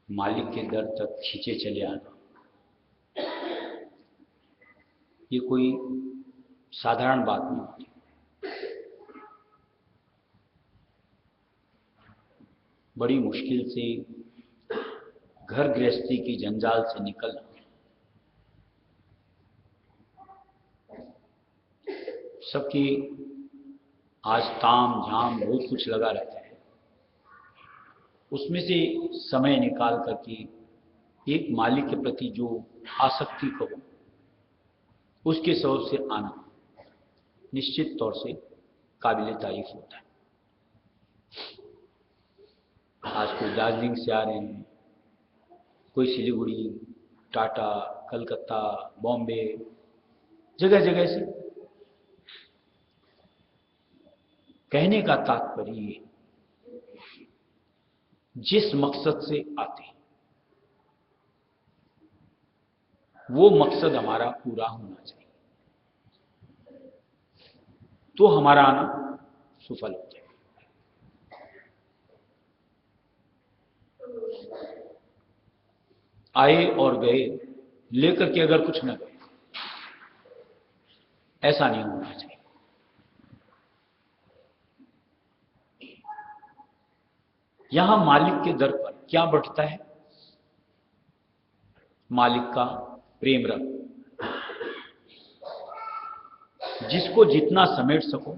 मालिक के दर तक खींचे चले आना, ये कोई साधारण बात नहीं होती। बड़ी मुश्किल से घर गृहस्थी की जंजाल से निकलना, सबकी आज ताम झाम बहुत कुछ लगा रहता है, उसमें से समय निकाल करके एक मालिक के प्रति जो आसक्ति कहो उसके सबब से आना निश्चित तौर से काबिल तारीफ होता है। आज कोई दार्जिलिंग से आ रहे हैं, कोई सिलीगुड़ी, टाटा, कलकत्ता, बॉम्बे, जगह जगह से। कहने का तात्पर्य ये, जिस मकसद से आते हैं वो मकसद हमारा पूरा होना चाहिए, तो हमारा आना सफल हो जाए। आए और गए, लेकर के अगर कुछ न गए। ऐसा नहीं होना चाहिए। यहां मालिक के दर पर क्या बढ़ता है? मालिक का प्रेम रंग। जिसको जितना समेट सको,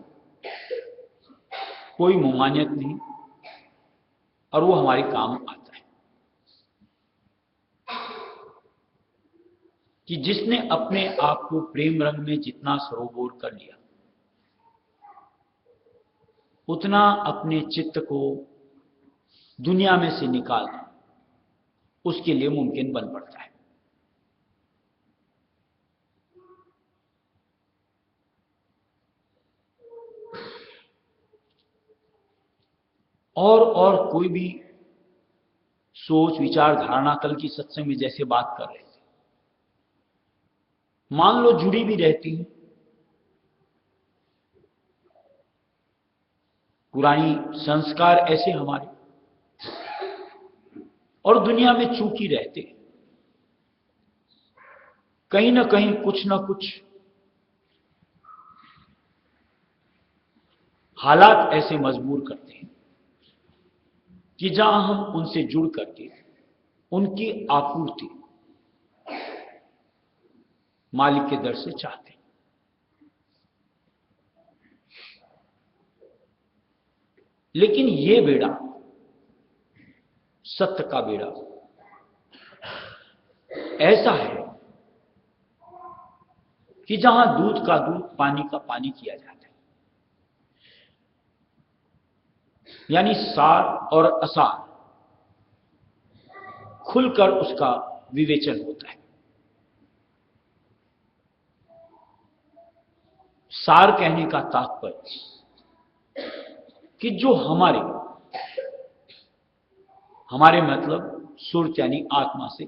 कोई मुमानियत नहीं, और वो हमारे काम आता है। कि जिसने अपने आप को प्रेम रंग में जितना सरोबोर कर लिया, उतना अपने चित्त को दुनिया में से निकालना उसके लिए मुमकिन बन पड़ता है। और कोई भी सोच, विचार, धारणा कल की सत्संग में जैसे बात कर रहे थे, मान लो जुड़ी भी रहती है, पुरानी संस्कार ऐसे हमारे, और दुनिया में चूकी रहते, कहीं ना कहीं कुछ ना कुछ हालात ऐसे मजबूर करते हैं कि जहां हम उनसे जुड़ करके उनकी आपूर्ति मालिक के दर से चाहते हैं। लेकिन ये बेड़ा, सत्य का बेड़ा ऐसा है कि जहां दूध का दूध, पानी का पानी किया जाता है, यानी सार और असार खुलकर उसका विवेचन होता है। सार कहने का तात्पर्य कि जो हमारे मतलब सुरत यानी आत्मा से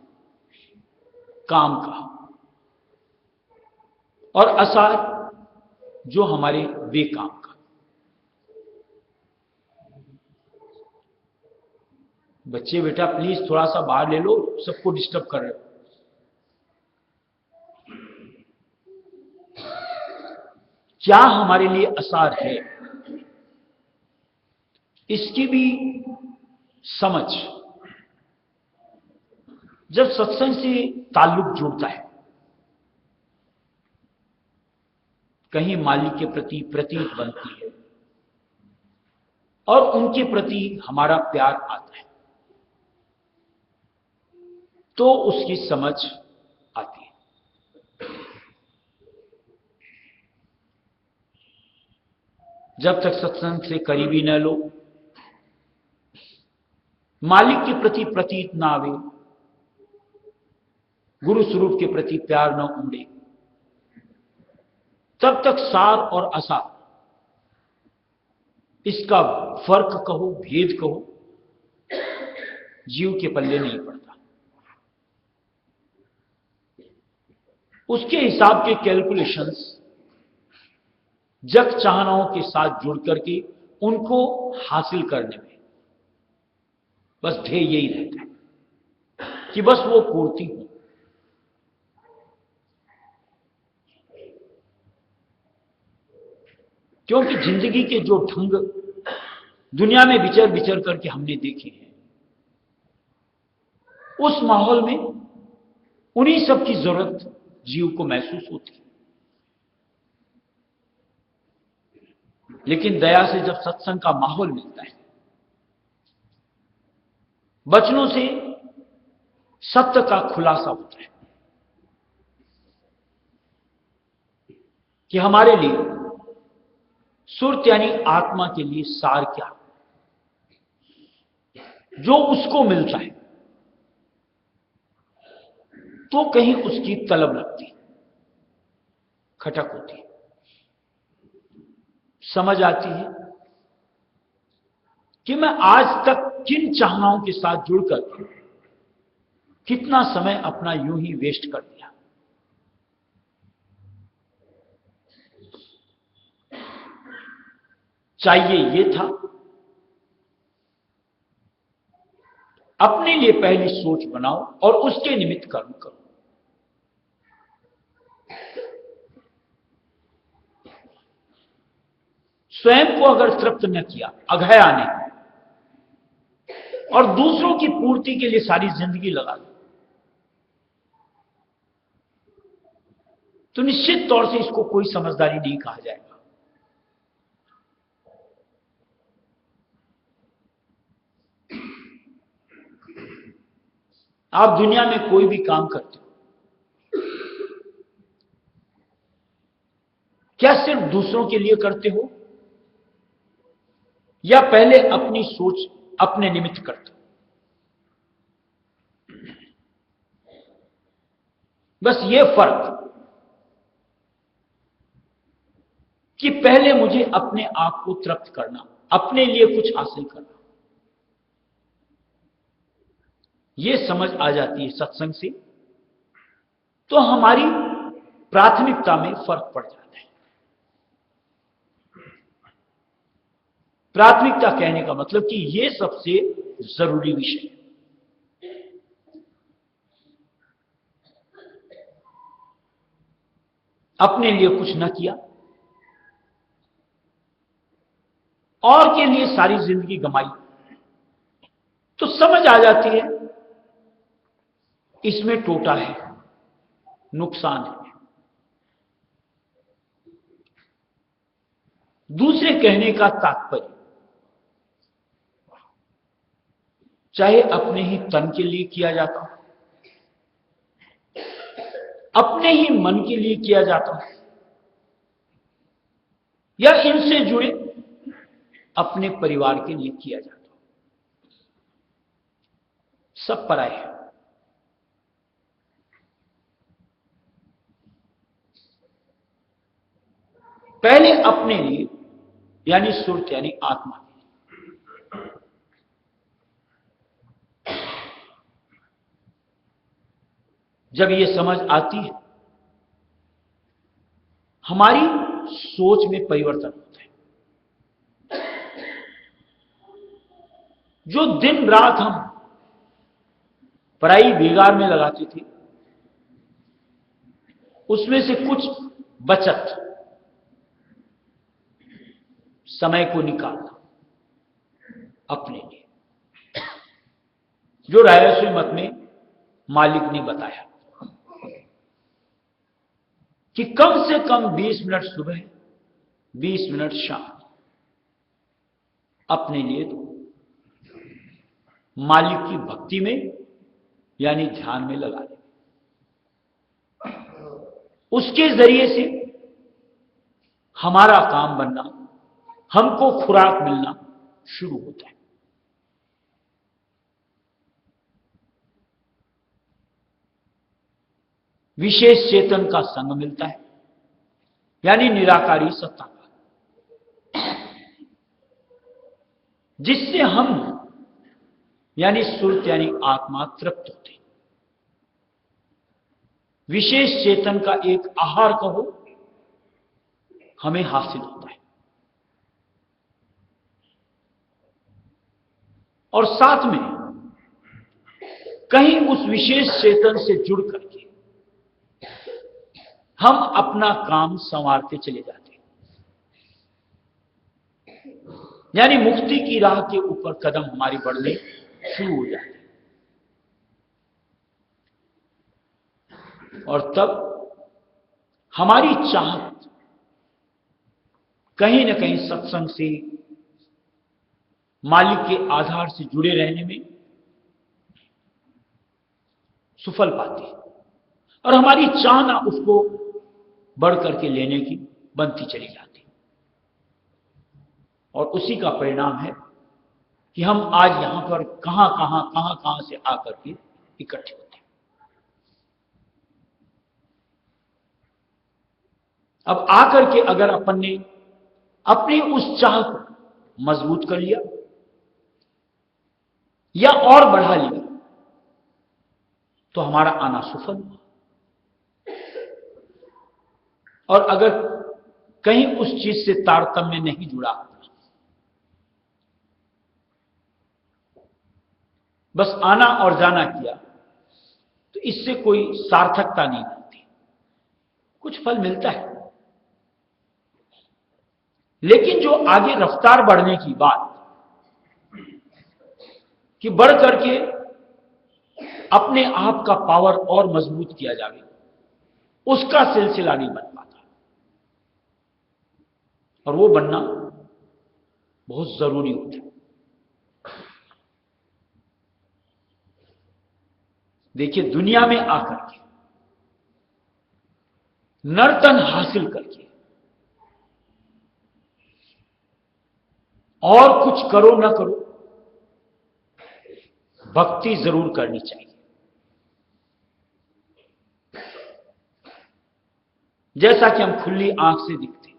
काम का, और असार जो हमारे बेकाम का। बच्चे बेटा प्लीज थोड़ा सा बाहर ले लो, सबको डिस्टर्ब कर रहे हो। क्या हमारे लिए असार है, इसकी भी समझ जब सत्संग से ताल्लुक जुड़ता है, कहीं मालिक के प्रति प्रतीत बनती है और उनके प्रति हमारा प्यार आता है, तो उसकी समझ आती है। जब तक सत्संग से करीबी न लो, मालिक के प्रति प्रतीत ना आवे, गुरु स्वरूप के प्रति प्यार न उमड़े, तब तक सार और असार, इसका फर्क कहो, भेद कहो, जीव के पल्ले नहीं पड़ता। उसके हिसाब के कैलकुलेशंस जग चाहनाओं के साथ जुड़ करके उनको हासिल करने में बस ध्येय यही रहता है कि बस वो पूर्ति हो। क्योंकि जिंदगी के जो ढंग दुनिया में विचर विचर करके हमने देखे हैं, उस माहौल में उन्हीं सब की जरूरत जीव को महसूस होती है। लेकिन दया से जब सत्संग का माहौल मिलता है, वचनों से सत्य का खुलासा होता है कि हमारे लिए सुरत यानी आत्मा के लिए सार क्या, जो उसको मिलता है तो कहीं उसकी तलब लगती, खटक होती, समझ आती है कि मैं आज तक किन चाहनाओं के साथ जुड़कर कितना समय अपना यूं ही वेस्ट कर दिया। चाहिए ये था, अपने लिए पहली सोच बनाओ और उसके निमित्त कर्म करो। स्वयं को अगर तृप्त न किया, अघया नहीं, और दूसरों की पूर्ति के लिए सारी जिंदगी लगा दो, तो निश्चित तौर से इसको कोई समझदारी नहीं कहा जाएगा। आप दुनिया में कोई भी काम करते हो, क्या सिर्फ दूसरों के लिए करते हो या पहले अपनी सोच अपने निमित्त करते हो? बस ये फर्क कि पहले मुझे अपने आप को तृप्त करना, अपने लिए कुछ हासिल करना, यह समझ आ जाती है सत्संग से, तो हमारी प्राथमिकता में फर्क पड़ जाता है। प्राथमिकता कहने का मतलब कि यह सबसे जरूरी विषय है। अपने लिए कुछ न किया और के लिए सारी जिंदगी गंवाई, तो समझ आ जाती है इसमें टोटा है, नुकसान है। दूसरे कहने का तात्पर्य चाहे अपने ही तन के लिए किया जाता हो, अपने ही मन के लिए किया जाता हो, या इनसे जुड़े अपने परिवार के लिए किया जाता हो, सब पराय है। पहले अपने लिए यानी सुरत यानी आत्मा, जब यह समझ आती है हमारी सोच में परिवर्तन होता है। जो दिन रात हम पराई बेगार में लगाते थे, उसमें से कुछ बचत समय को निकालना अपने लिए, जो रायस्वी मत में मालिक ने बताया कि कम से कम 20 मिनट सुबह, 20 मिनट शाम अपने लिए दो, मालिक की भक्ति में यानी ध्यान में लगा दे। उसके जरिए से हमारा काम बनना, हमको खुराक मिलना शुरू होता है। विशेष चेतन का संग मिलता है, यानी निराकारी सत्ता का, जिससे हम यानी सुरत यानी आत्मा तृप्त होती। विशेष चेतन का एक आहार कहो हमें हासिल होता है, और साथ में कहीं उस विशेष चेतन से जुड़ करके हम अपना काम संवारते चले जाते हैं, यानी मुक्ति की राह के ऊपर कदम हमारी बढ़ने शुरू हो जाते हैं। और तब हमारी चाहत कहीं न कहीं सत्संग से, मालिक के आधार से जुड़े रहने में सुफल पाती है, और हमारी चाहना उसको बढ़ करके लेने की बनती चली जाती है। और उसी का परिणाम है कि हम आज यहां पर कहां से आकर के इकट्ठे होते हैं। अब आकर के अगर अपन ने अपनी उस चाह को मजबूत कर लिया या और बढ़ा लिया, तो हमारा आना सफल हुआ। और अगर कहीं उस चीज से तारतम्य नहीं जुड़ा, बस आना और जाना किया, तो इससे कोई सार्थकता नहीं मिलती। कुछ फल मिलता है, लेकिन जो आगे रफ्तार बढ़ने की बात, कि बढ़ करके अपने आप का पावर और मजबूत किया जाए, उसका सिलसिला नहीं बन पाता। और वो बनना बहुत जरूरी होता है। देखिए, दुनिया में आकर के नर्तन हासिल करके और कुछ करो ना करो, भक्ति जरूर करनी चाहिए। जैसा कि हम खुली आंख से दिखते हैं,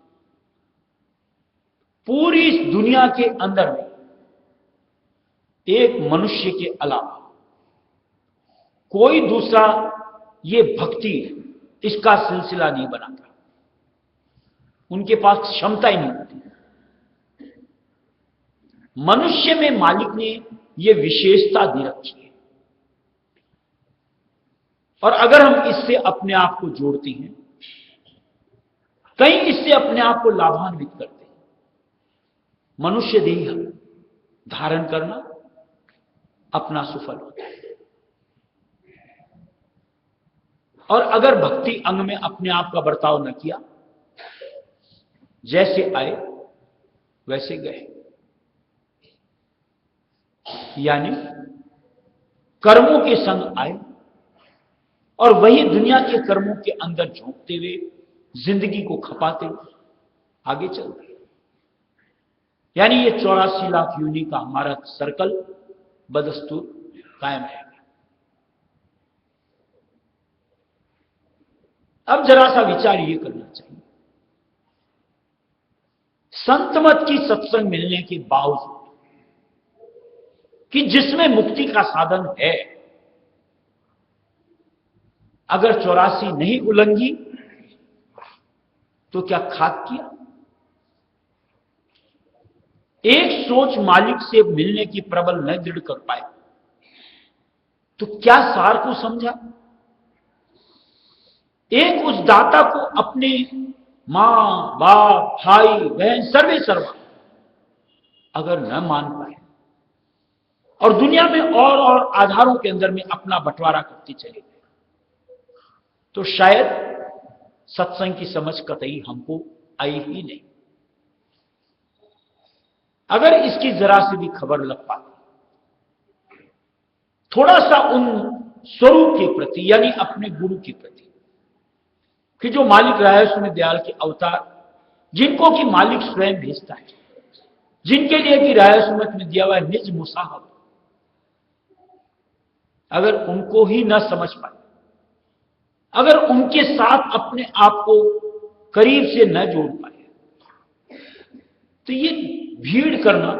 पूरी इस दुनिया के अंदर में एक मनुष्य के अलावा कोई दूसरा ये भक्ति, इसका सिलसिला नहीं बनाता। उनके पास क्षमता ही नहीं होती। मनुष्य में मालिक ने ये विशेषता दे रखी है, और अगर हम इससे अपने आप को जोड़ते हैं, कहीं इससे अपने आप को लाभान्वित करते हैं। मनुष्य देह धारण करना अपना सुफल होता है, और अगर भक्ति अंग में अपने आप का बर्ताव न किया, जैसे आए वैसे गए। यानी कर्मों के संग आए और वही दुनिया के कर्मों के अंदर झोंकते हुए, जिंदगी को खपाते हुए आगे चल रहे। यानी ये 84 लाख योनि का हमारा सर्कल बदस्तूर कायम रहेगा। अब जरा सा विचार ये करना चाहिए, संतमत की सत्संग मिलने के बावजूद कि जिसमें मुक्ति का साधन है, अगर 84 नहीं उल्लंघी तो क्या खाक किया? एक सोच मालिक से मिलने की प्रबल न दृढ़ कर पाए तो क्या सार को समझा? एक उस दाता को अपने मां बाप भाई बहन सर्वे सर्वा अगर न मान पाए और दुनिया में और आधारों के अंदर में अपना बंटवारा करते चले गए, तो शायद सत्संग की समझ कतई हमको आई ही नहीं। अगर इसकी जरा से भी खबर लग पाती, थोड़ा सा उन स्वरूप के प्रति, यानी अपने गुरु के प्रति, कि जो मालिक रायस में दयाल के अवतार, जिनको कि मालिक स्वयं भेजता है, जिनके लिए कि रायसुमत में दिया हुआ है निज मुसाहब, अगर उनको ही न समझ पाए, अगर उनके साथ अपने आप को करीब से न जोड़ पाए, तो ये भीड़ करना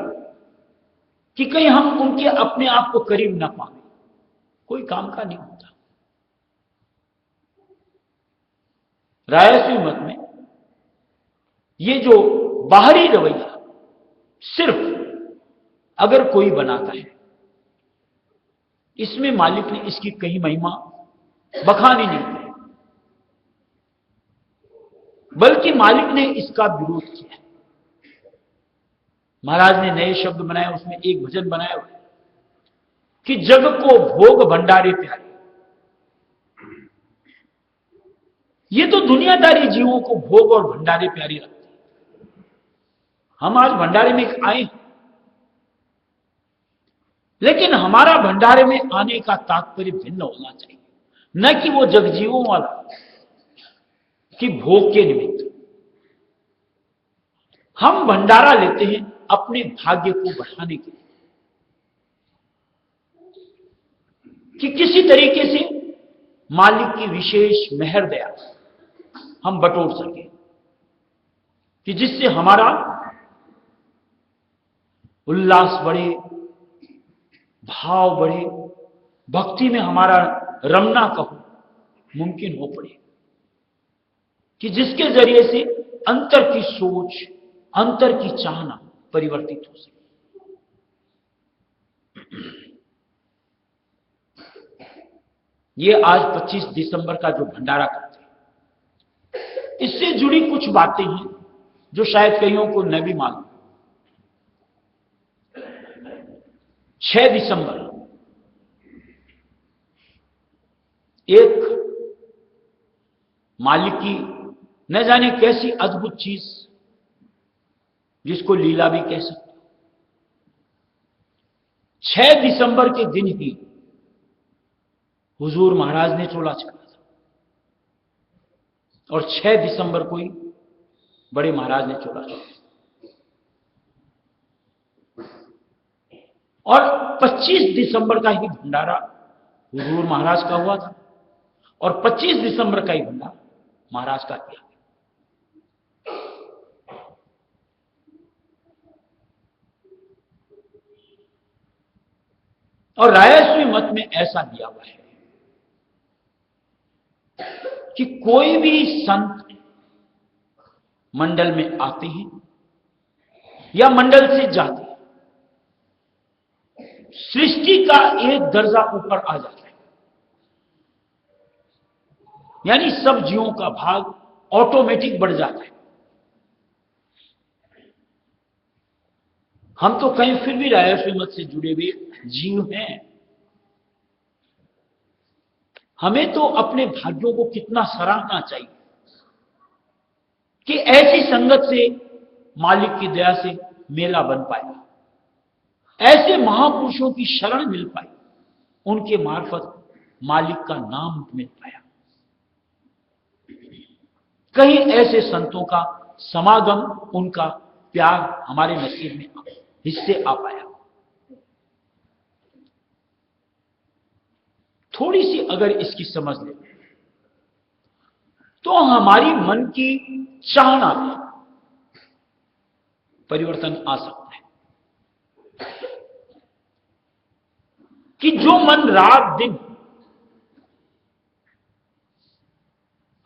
कि कहीं हम उनके अपने आप को करीब न पाए, कोई काम का नहीं होता। रायसी मत में ये जो बाहरी रवैया सिर्फ अगर कोई बनाता है, इसमें मालिक ने इसकी कहीं महिमा बखानी नहीं की, बल्कि मालिक ने इसका विरोध किया। महाराज ने नए शब्द बनाए, उसमें एक भजन बनाया कि जग को भोग भंडारे प्यारे। ये तो दुनियादारी जीवों को भोग और भंडारे प्यारे लगते हैं। हम आज भंडारे में आए, लेकिन हमारा भंडारे में आने का तात्पर्य भिन्न होना चाहिए, न कि वो जगजीवों वाला कि भोग के निमित्त। हम भंडारा लेते हैं अपने भाग्य को बढ़ाने के लिए, कि किसी तरीके से मालिक की विशेष मेहर दया हम बटोर सके, कि जिससे हमारा उल्लास बढ़े, भाव बढ़े, भक्ति में हमारा रमना कहो मुमकिन हो पड़े, कि जिसके जरिए से अंतर की सोच, अंतर की चाहना परिवर्तित हो सके। ये आज 25 दिसंबर का जो भंडारा करते हैं, इससे जुड़ी कुछ बातें हैं जो शायद कईयों को न भी मालूम। 6 दिसंबर एक मालिक की न जाने कैसी अद्भुत चीज, जिसको लीला भी कह सकते, 6 दिसंबर के दिन ही हुजूर महाराज ने चोला चढ़ा था, और 6 दिसंबर को ही बड़े महाराज ने चोला चढ़ा, और 25 दिसंबर का ही भंडारा हुजूर महाराज का हुआ था, और 25 दिसंबर का ही भंडारा महाराज का किया। और रायस्वी मत में ऐसा दिया हुआ है कि कोई भी संत मंडल में आते हैं या मंडल से जाते हैं, सृष्टि का एक दर्जा ऊपर आ जाता है, यानी सब जीवों का भाग ऑटोमेटिक बढ़ जाता है। हम तो कहीं फिर भी रायस्वी मत से जुड़े हुए जीव हैं, हमें तो अपने भाग्यों को कितना सराहना चाहिए कि ऐसी संगत से मालिक की दया से मेला बन पाया, ऐसे महापुरुषों की शरण मिल पाई, उनके मार्फत मालिक का नाम मिल पाया, कहीं ऐसे संतों का समागम, उनका प्यार हमारे नसीब में हिस्से आ पाया। थोड़ी सी अगर इसकी समझ ले तो हमारी मन की चाहना में परिवर्तन आ सकता है कि जो मन रात दिन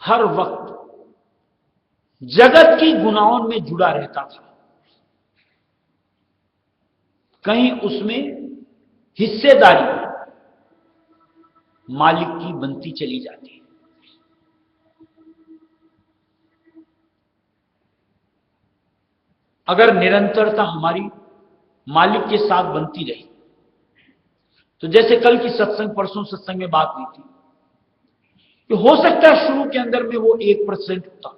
हर वक्त जगत की गुनाहों में जुड़ा रहता था, कहीं उसमें हिस्सेदारी मालिक की बनती चली जाती है। अगर निरंतरता हमारी मालिक के साथ बनती रही, तो जैसे कल की सत्संग, परसों सत्संग में बात हुई थी कि हो सकता है शुरू के अंदर में वो 1% होता,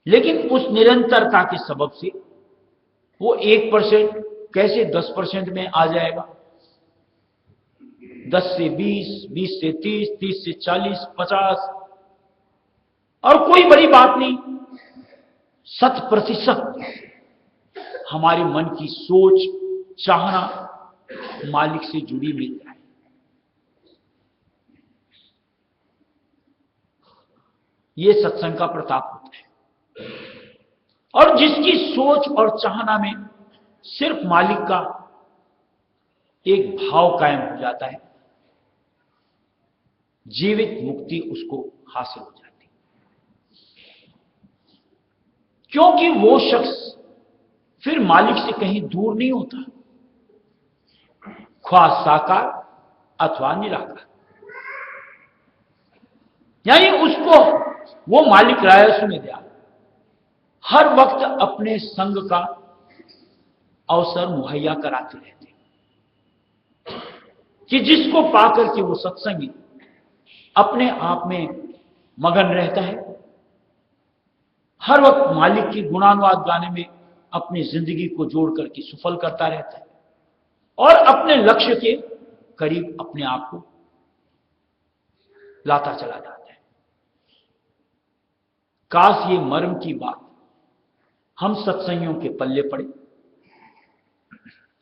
लेकिन उस निरंतरता के सबब से वो 1% कैसे 10% में आ जाएगा, 10 से 20, 20 से 30, 30 से 40, 50, और कोई बड़ी बात नहीं, 100% हमारे मन की सोच, चाहना मालिक से जुड़ी मिल जाए। ये सत्संग का प्रताप होता है। और जिसकी सोच और चाहना में सिर्फ मालिक का एक भाव कायम हो जाता है, जीवित मुक्ति उसको हासिल हो जाती है, क्योंकि वो शख्स फिर मालिक से कहीं दूर नहीं होता, ख्वाह साकार अथवा निराकार, यानी उसको वो मालिक रायस्व में दिया हर वक्त अपने संग का अवसर मुहैया कराते रहते कि जिसको पाकर के वो सत्संगी अपने आप में मगन रहता है, हर वक्त मालिक की गुणानुवाद गाने में अपनी जिंदगी को जोड़ करके सफल करता रहता है और अपने लक्ष्य के करीब अपने आप को लाता चला जाता है। काश ये मर्म की बात हम सत्संगियों के पल्ले पड़े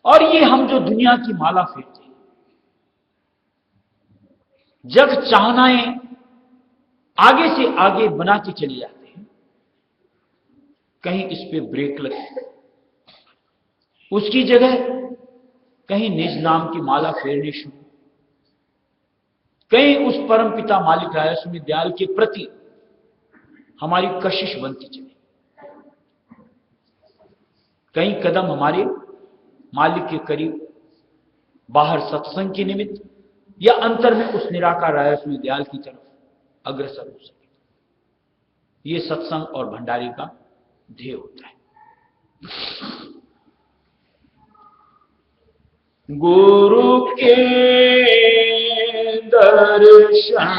और ये हम जो दुनिया की माला फेरते, जब चाहनाएं आगे से आगे बनाते चले जाते हैं, कहीं इस पे ब्रेक लगे, उसकी जगह कहीं निज नाम की माला फेरने शुरू, कहीं उस परम पिता मालिक रायस्व दयाल के प्रति हमारी कशिश बनती चले, कहीं कदम हमारे मालिक के करीब, बाहर सत्संग के निमित्त या अंतर में उस निराकार रहस्यमय दयाल की तरफ अग्रसर हो सके। ये सत्संग और भंडारी का ध्येय होता है। गुरु के दर्शन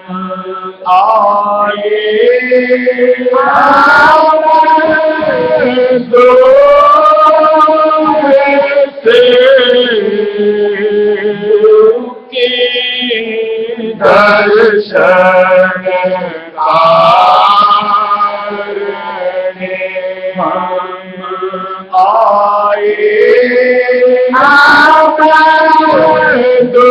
पाने आए दो से के दर्शन पाने आए दो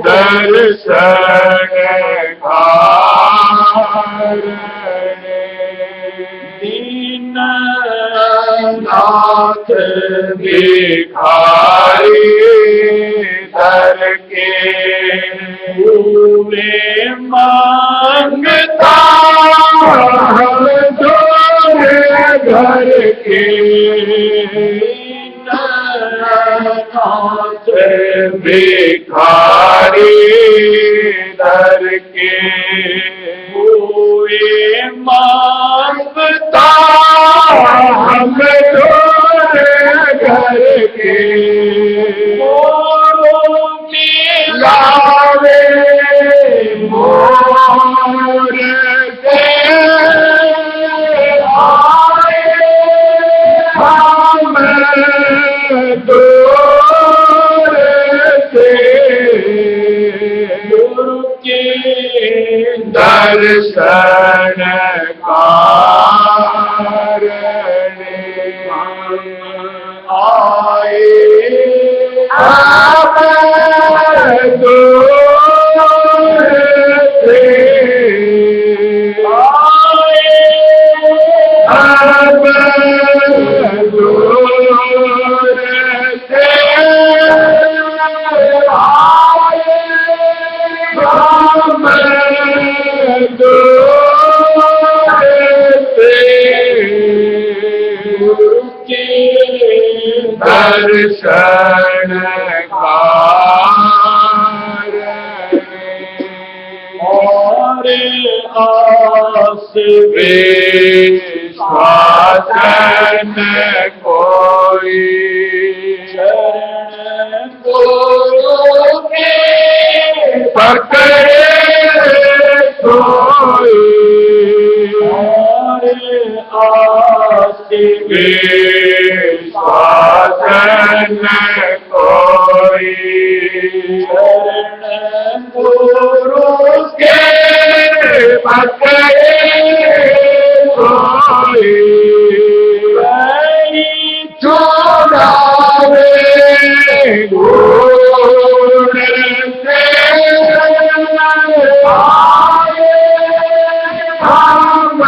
दर्शन दीननाथ भिखारी दर के हुए मांगता हम दोरे घर के दीननाथ भिखारी दर के हुए मांगता हम दोरे घर के लावे मोर से आए हम गुरु के दर्शन कारणे आए आप दर्शन और आस विश्वास न कोई शरण गुरु के पकड़े सोई और आस विश्वास न कोई शरण गुरु के पकड़े सोई चुरावे गुण से आए हम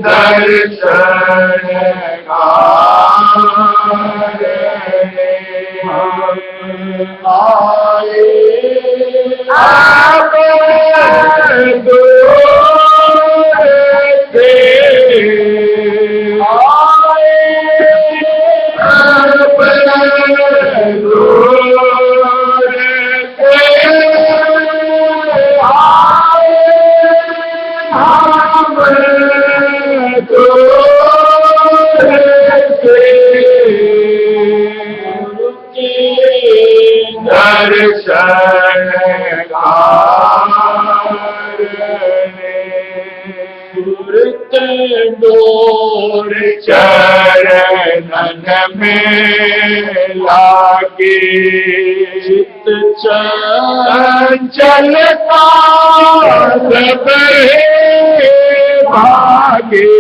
दर्शन आए आप दर्शन कारणे डोर चरणन में लागे, चित चंचलता सब भागे,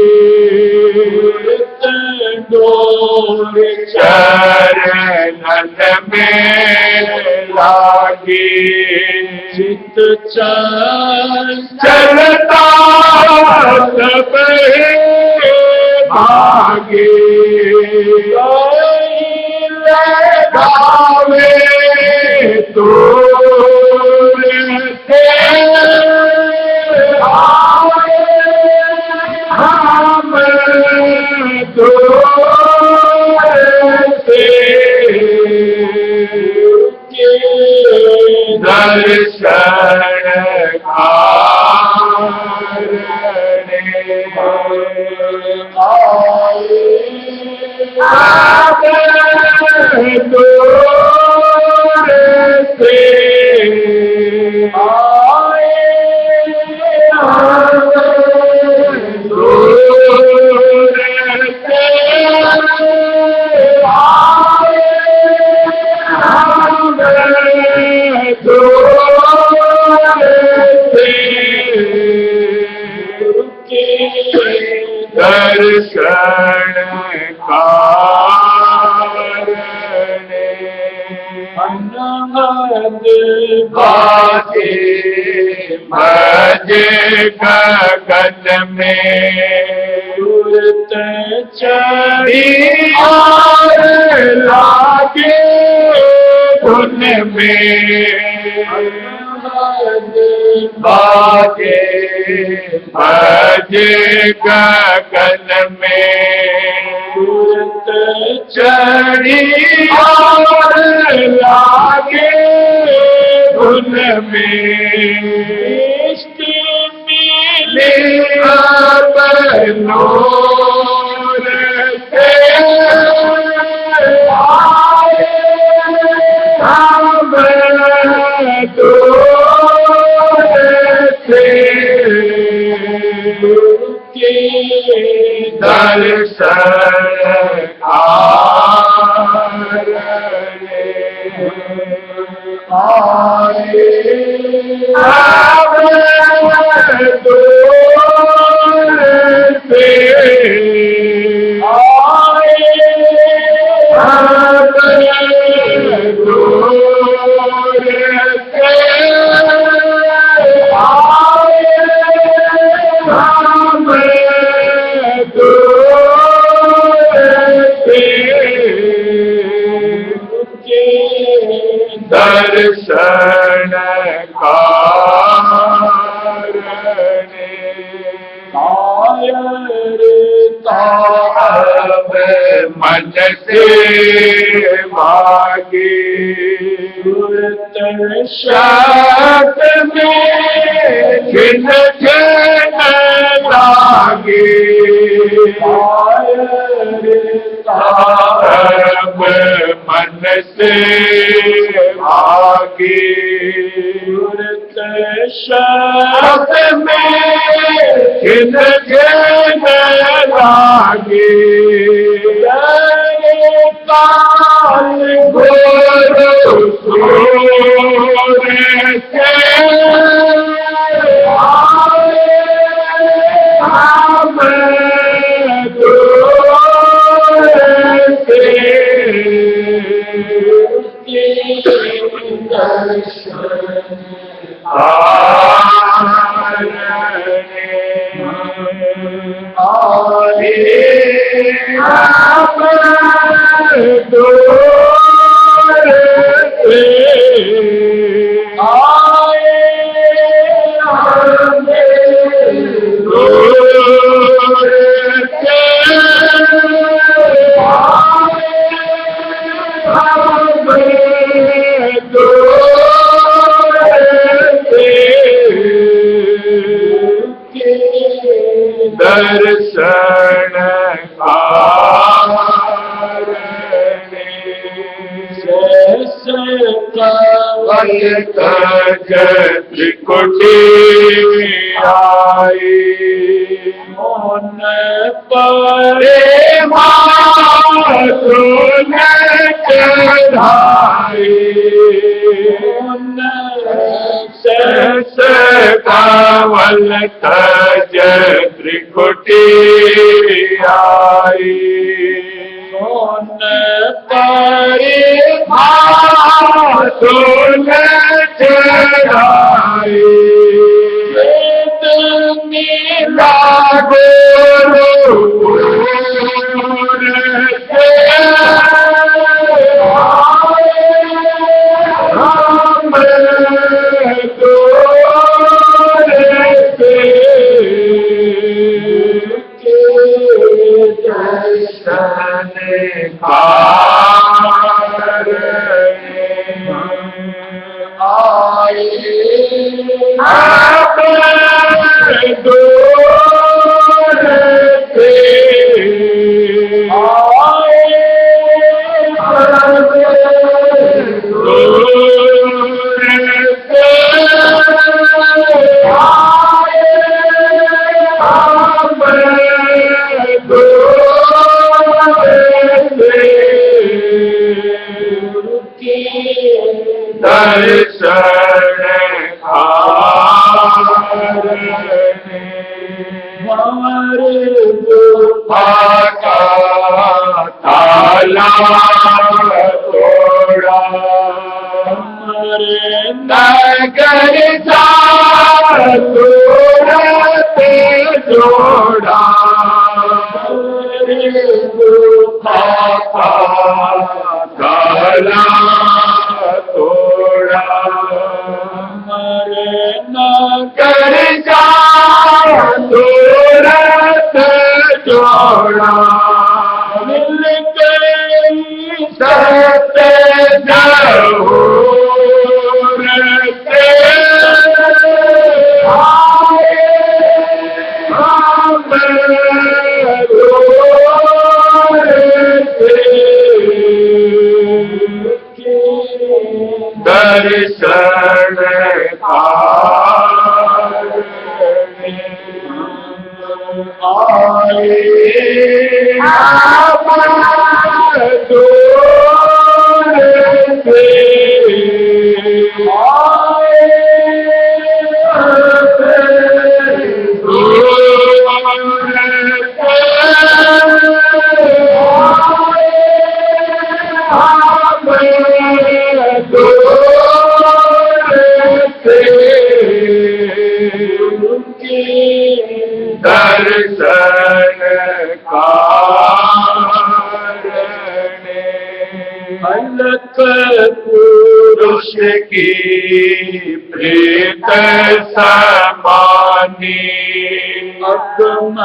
डोर चरणन में लागे, चित चलता सब भागे, गावे तो हम दो दर्शन आए दूर से आए दूर से आए दर्शन कारणे अनहद बाजे भजे गगन में उड़त चढ़ी और लागे धुन में बाजे भजे गगन में उड़त चढ़ी और लागे धुन में मिले नूर से आए हम दूर से के दर्शन कारणे आए हम दूर से आए हम दूर से आए हम दूर से दर्शन कारणे अब मन से भागे शत में छिन छिन लागे अब मन से भागे शत में छिन छिन लागे गुरु सूर से आए हम दूर से दर्शन कारणे त्रिकुटी आई मोन पर सुन चढ़ाई कावल तज त्रिकुटी आई मोन पर सुन चढ़ाई नीला गुरु नगर सूरत जोड़ा काला तोड़ा नगर सूरत जोड़ा मिल गई सत्य जहूर दर्शन आए दूर से दर्शन कारणे अलख पुरुष की प्रीत समानी अगम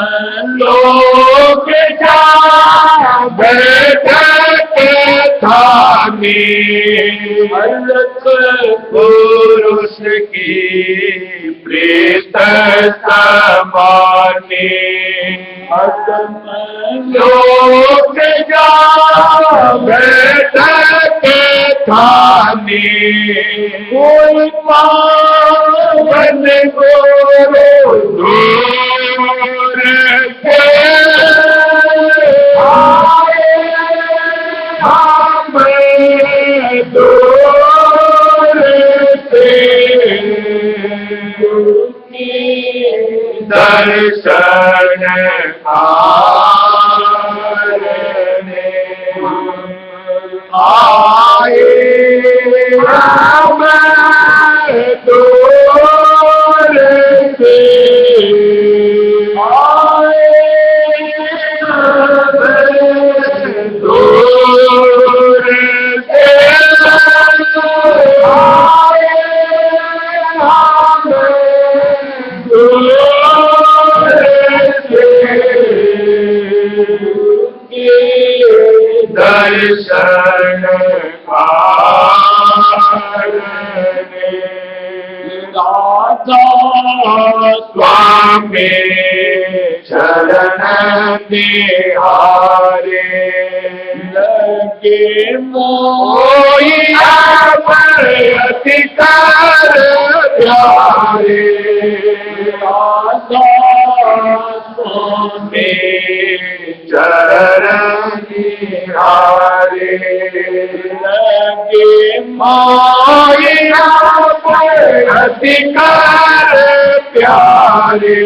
लोक जा बैठक थानी अलख पुरुष की प्रीत समानी अगम लोक जा बैठक थानी कोई पावन गोरो दूर के आए हम दूर से दर्शन आए हम दूर से आए दूर से आए हम दूर से दर्शन राधा स्वामी शरण निहारे लगे मोहिया अधिकार प्यारे चरण निहारे लगे माया पर अधिकार प्यारे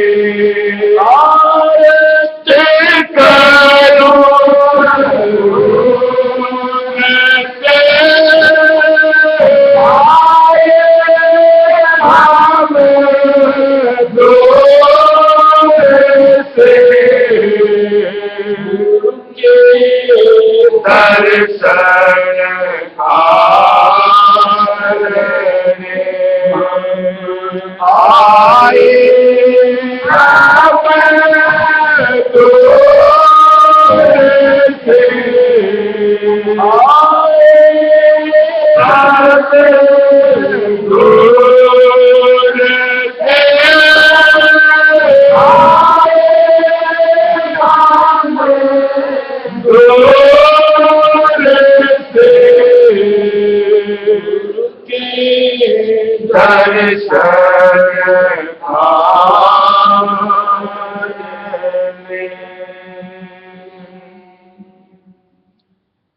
आरती करो दर्शन आए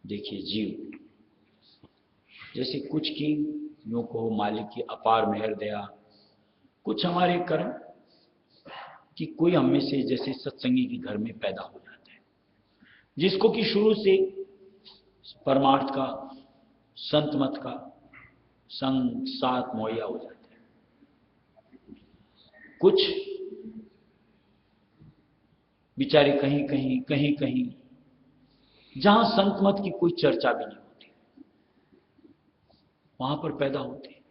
देखिए जीव जैसे कुछ की यूं को मालिक की अपार मेहर दया, कुछ हमारे कर्म कि कोई हमें से जैसे सत्संगी के घर में पैदा हो जाता है, जिसको कि शुरू से परमार्थ का संत मत का संग साथ मुहैया हो जाता है। कुछ बेचारे कहीं कहीं कहीं कहीं जहां संत मत की कोई चर्चा भी नहीं होती वहां पर पैदा होते हैं।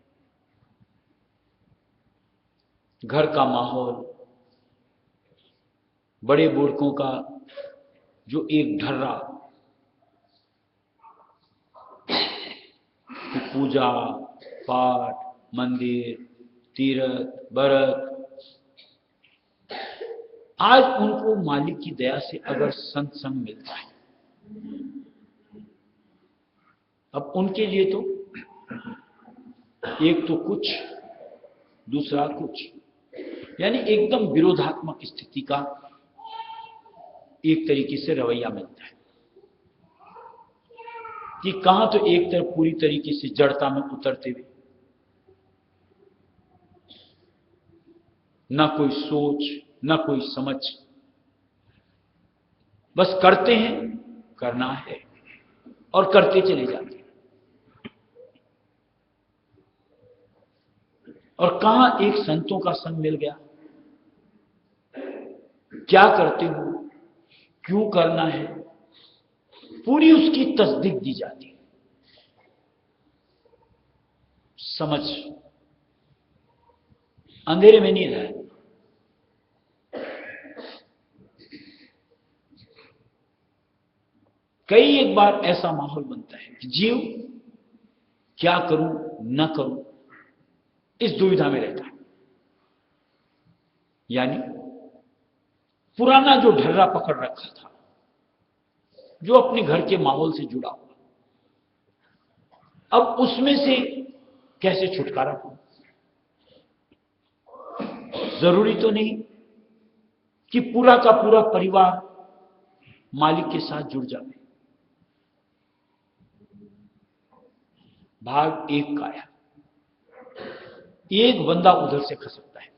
घर का माहौल, बड़े बुजुर्गों का जो एक ढर्रा कि पूजा पाठ, मंदिर, तीर्थ, व्रत, आज उनको मालिक की दया से अगर संत संग मिलता है, अब उनके लिए तो एक तो कुछ, दूसरा कुछ, यानी एकदम विरोधात्मक स्थिति का एक तरीके से रवैया मिलता है कि कहां तो एक तरफ पूरी तरीके से जड़ता में उतरते हुए, ना कोई सोच ना कोई समझ, बस करते हैं, करना है और करते चले जाते हैं। और कहां एक संतों का संग मिल गया, क्या करते हो, क्यों करना है, पूरी उसकी तस्दीक दी जाती है। समझ अंधेरे में नहीं रहा। कई एक बार ऐसा माहौल बनता है कि जीव क्या करूं न करूं इस दुविधा में रहता है। यानी पुराना जो ढर्रा पकड़ रखा था, जो अपने घर के माहौल से जुड़ा हुआ, अब उसमें से कैसे छुटकारा हो। जरूरी तो नहीं कि पूरा का पूरा परिवार मालिक के साथ जुड़ जाए। भाग एक काया, एक बंदा उधर से खसकता है,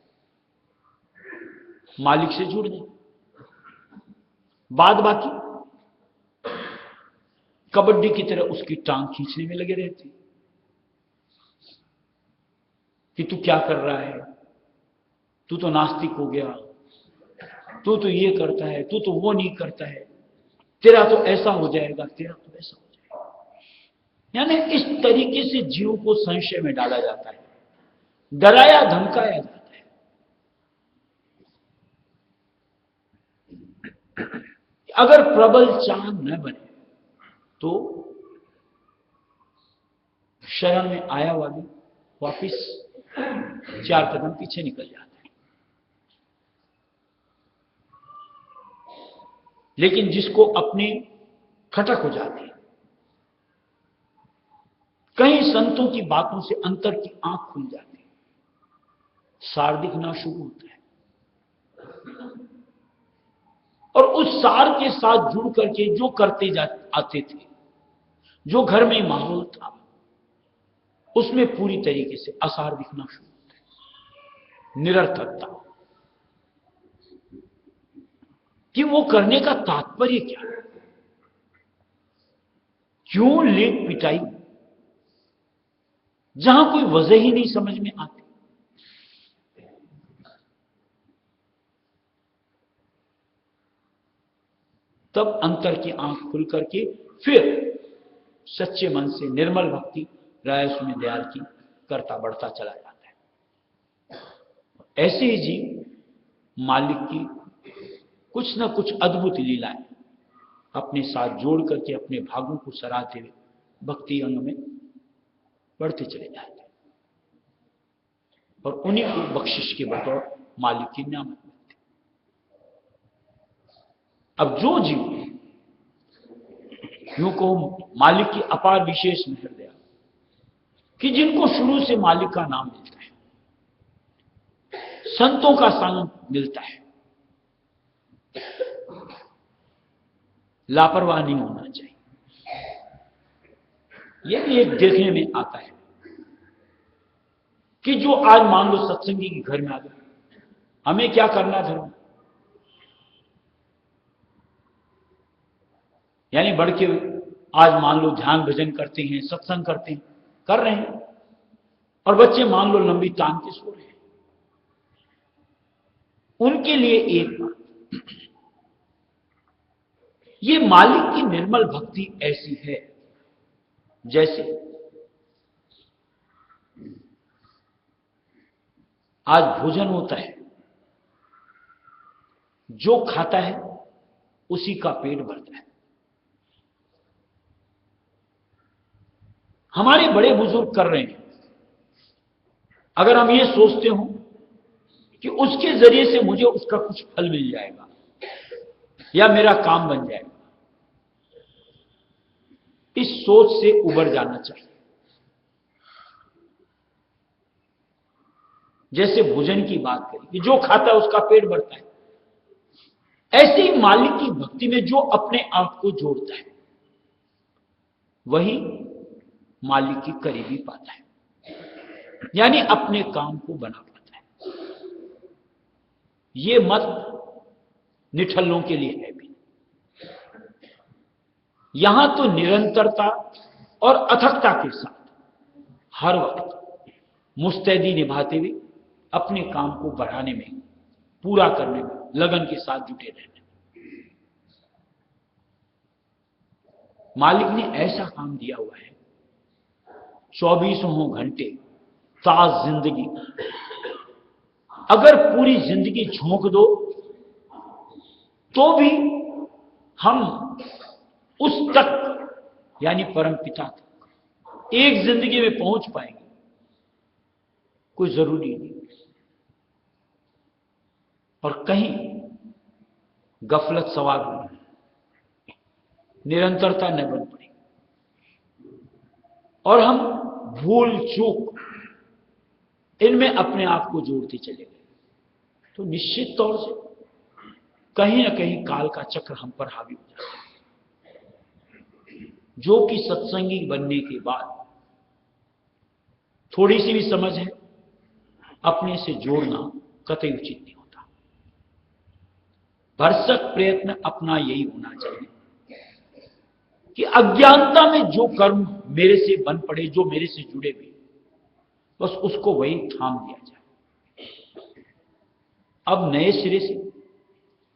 मालिक से जुड़ जाए, बाद बाकी कबड्डी की तरह उसकी टांग खींचने में लगे रहते कि तू क्या कर रहा है, तू तो नास्तिक हो गया, तू तो ये करता है, तू तो वो नहीं करता है, तेरा तो ऐसा हो जाएगा, तेरा तो ऐसा हो जाएगा। यानी इस तरीके से जीव को संशय में डाला जाता है, डराया धमकाया जाता है। अगर प्रबल चांद न बने तो शरण में आया हुआ भी वापिस 4 कदम पीछे निकल जाता है। लेकिन जिसको अपनी खटक हो जाती है, कई संतों की बातों से अंतर की आंख खुल जाती है, सार दिखना शुरू होता है, और उस सार के साथ जुड़ करके जो करते आते थे, जो घर में माहौल था, उसमें पूरी तरीके से असार दिखना शुरू होता है, निरर्थकता कि वो करने का तात्पर्य क्या है, क्यों लेट पिटाई, जहां कोई वजह ही नहीं समझ में आती। तब अंतर की आंख खुल करके फिर सच्चे मन से निर्मल भक्ति राय में दयाल की करता बढ़ता चला जाता है। ऐसे ही जी मालिक की कुछ ना कुछ अद्भुत लीलाएं अपने साथ जोड़ करके अपने भागों को सराहते हुए भक्ति अंग में बढ़ते चले जाते हैं, और उन्हीं को बख्शिश के बतौर मालिक की नियामत मिलती। अब जो जीव यूं को मालिक की अपार विशेष मेहर दया कि जिनको शुरू से मालिक का नाम मिलता है, संतों का संग मिलता है, लापरवाह नहीं होना चाहिए। यह भी एक देखने में आता है कि जो आज मान लो सत्संगी के घर में आ गए, हमें क्या करना धर्म, यानी बढ़ के आज मान लो ध्यान भजन करते हैं, सत्संग करते हैं, कर रहे हैं, और बच्चे मान लो लंबी तान के सो रहे हैं। उनके लिए एक बात, ये मालिक की निर्मल भक्ति ऐसी है जैसे आज भोजन होता है, जो खाता है उसी का पेट भरता है। हमारे बड़े बुजुर्ग कर रहे हैं, अगर हम ये सोचते हो कि उसके जरिए से मुझे उसका कुछ फल मिल जाएगा या मेरा काम बन जाएगा, इस सोच से उबर जाना चाहिए। जैसे भोजन की बात करी कि जो खाता है उसका पेट भरता है, ऐसे ही मालिक की भक्ति में जो अपने आप को जोड़ता है वही मालिक की करीबी पाता है, यानी अपने काम को बना पाता है। ये मत निठल्लों के लिए है भी। यहां तो निरंतरता और अथकता के साथ हर वक्त मुस्तैदी निभाते हुए अपने काम को बढ़ाने में, पूरा करने में लगन के साथ जुटे रहने। मालिक ने ऐसा काम दिया हुआ है, 24 घंटे ताज जिंदगी, अगर पूरी जिंदगी झोंक दो तो भी हम उस तक यानी परम पिता तक एक जिंदगी में पहुंच पाएंगे, कोई जरूरी नहीं। और कहीं गफलत सवार होगी, निरंतरता न बन पड़ेगी, और हम भूल चूक इनमें अपने आप को जोड़ते चले गए, तो निश्चित तौर से कहीं ना कहीं काल का चक्र हम पर हावी हो जाता है, जो कि सत्संगी बनने के बाद थोड़ी सी भी समझ है, अपने से जोड़ना कतई उचित नहीं होता। भरसक प्रयत्न अपना यही होना चाहिए कि अज्ञानता में जो कर्म मेरे से बन पड़े, जो मेरे से जुड़े हुए, बस उसको वही थाम दिया जाए, अब नए सिरे से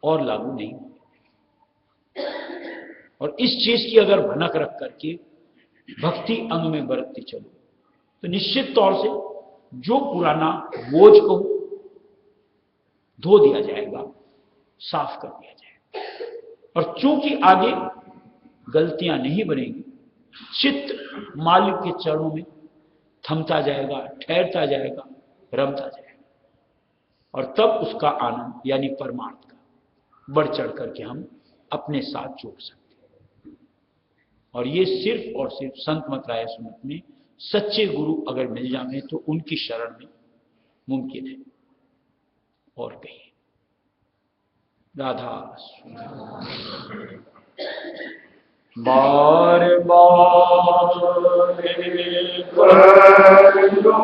और लागू नहीं होंगे। और इस चीज की अगर भनक रख करके भक्ति अंग में बरतती चलो तो निश्चित तौर से जो पुराना बोझ को धो दिया जाएगा, साफ कर दिया जाएगा, और चूंकि आगे गलतियां नहीं बनेगी, चित्त मालिक के चरणों में थमता जाएगा, ठहरता जाएगा, रमता जाएगा, और तब उसका आनंद यानी परमार्थ का बढ़ चढ़ करके हम अपने साथ जोड़ सकते हैं। और ये सिर्फ और सिर्फ संत मत राय सुनत में सच्चे गुरु अगर मिल जाए तो उनकी शरण में मुमकिन है, और कहीं। राधा बार बार कर लो